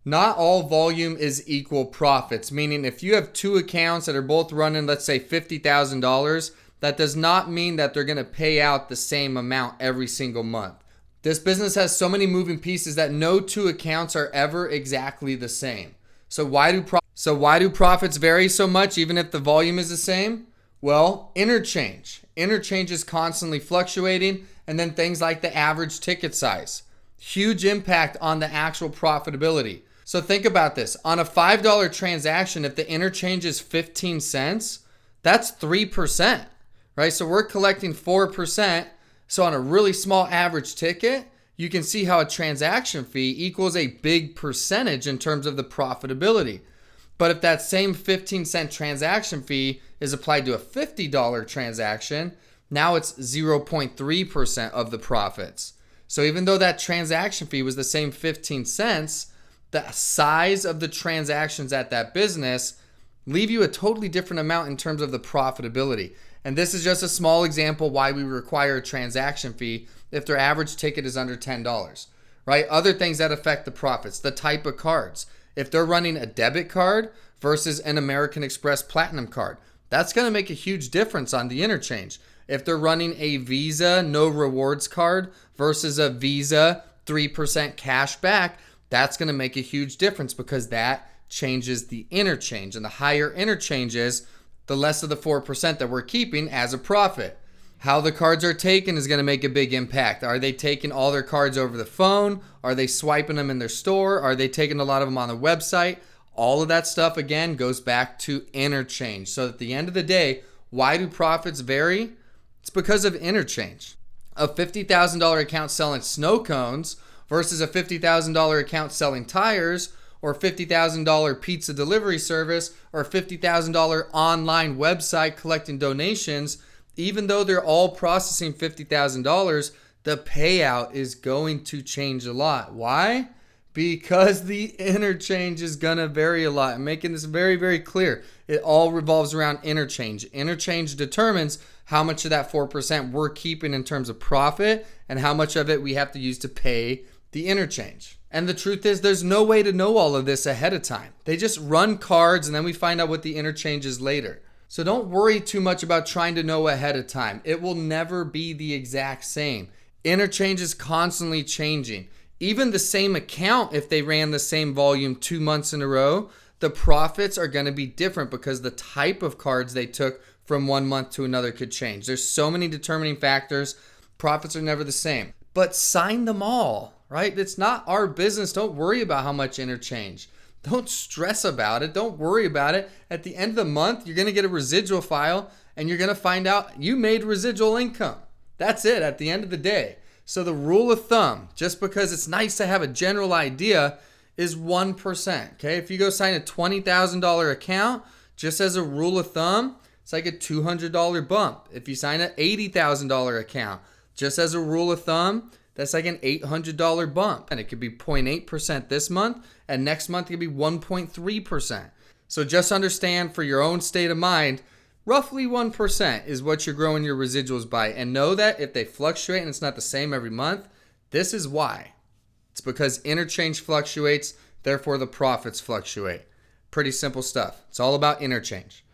Not all volume is equal profits, meaning if you have two accounts that are both running, let's say $50,000, that does not mean that they're going to pay out the same amount every single month. This business has so many moving pieces that no two accounts are ever exactly the same. So why do profits vary so much even if the volume is the same? Well, interchange. Interchange is constantly fluctuating, and then things like the average ticket size. Huge impact on the actual profitability. So think about this. On a $5 transaction, if the interchange is 15 cents, that's 3%, right? So we're collecting 4%. So on a really small average ticket, you can see how a transaction fee equals a big percentage in terms of the profitability. But if that same 15-cent transaction fee is applied to a $50 transaction, now it's 0.3% of the profits. So even though that transaction fee was the same 15 cents, the size of the transactions at that business leave you a totally different amount in terms of the profitability. And this is just a small example why we require a transaction fee if their average ticket is under $10, right? Other things that affect the profits, the type of cards. If they're running a debit card versus an American Express Platinum card, that's going to make a huge difference on the interchange. If they're running a Visa no rewards card versus a Visa 3% cash back, that's going to make a huge difference because that changes the interchange. And the higher interchanges, the less of the 4% that we're keeping as a profit. How the cards are taken is going to make a big impact. Are they taking all their cards over the phone? Are they swiping them in their store? Are they taking a lot of them on the website? All of that stuff, again, goes back to interchange. So at the end of the day, why do profits vary? It's because of interchange. A $50,000 account selling snow cones versus a $50,000 account selling tires, or $50,000 pizza delivery service, or $50,000 online website collecting donations, even though they're all processing $50,000, the payout is going to change a lot. Why? Because the interchange is going to vary a lot. I'm making this very, very clear. It all revolves around interchange. Interchange determines how much of that 4% we're keeping in terms of profit and how much of it we have to use to pay the interchange. And the truth is, there's no way to know all of this ahead of time. They just run cards and then we find out what the interchange is later. So don't worry too much about trying to know ahead of time. It will never be the exact same. Interchange is constantly changing. Even the same account, if they ran the same volume 2 months in a row, the profits are going to be different because the type of cards they took from 1 month to another could change. There's so many determining factors. Profits are never the same. But sign them all, right? It's not our business. Don't worry about how much interchange. Don't stress about it. Don't worry about it. At the end of the month, you're going to get a residual file and you're going to find out you made residual income. That's it at the end of the day. So the rule of thumb, just because it's nice to have a general idea, is 1%. Okay, if you go sign a $20,000 account, just as a rule of thumb, it's like a $200 bump. If you sign an $80,000 account, just as a rule of thumb, that's like an $800 bump. And it could be 0.8% this month, and next month it could be 1.3%. So just understand for your own state of mind, roughly 1% is what you're growing your residuals by. And know that if they fluctuate and it's not the same every month, this is why. It's because interchange fluctuates, therefore the profits fluctuate. Pretty simple stuff. It's all about interchange.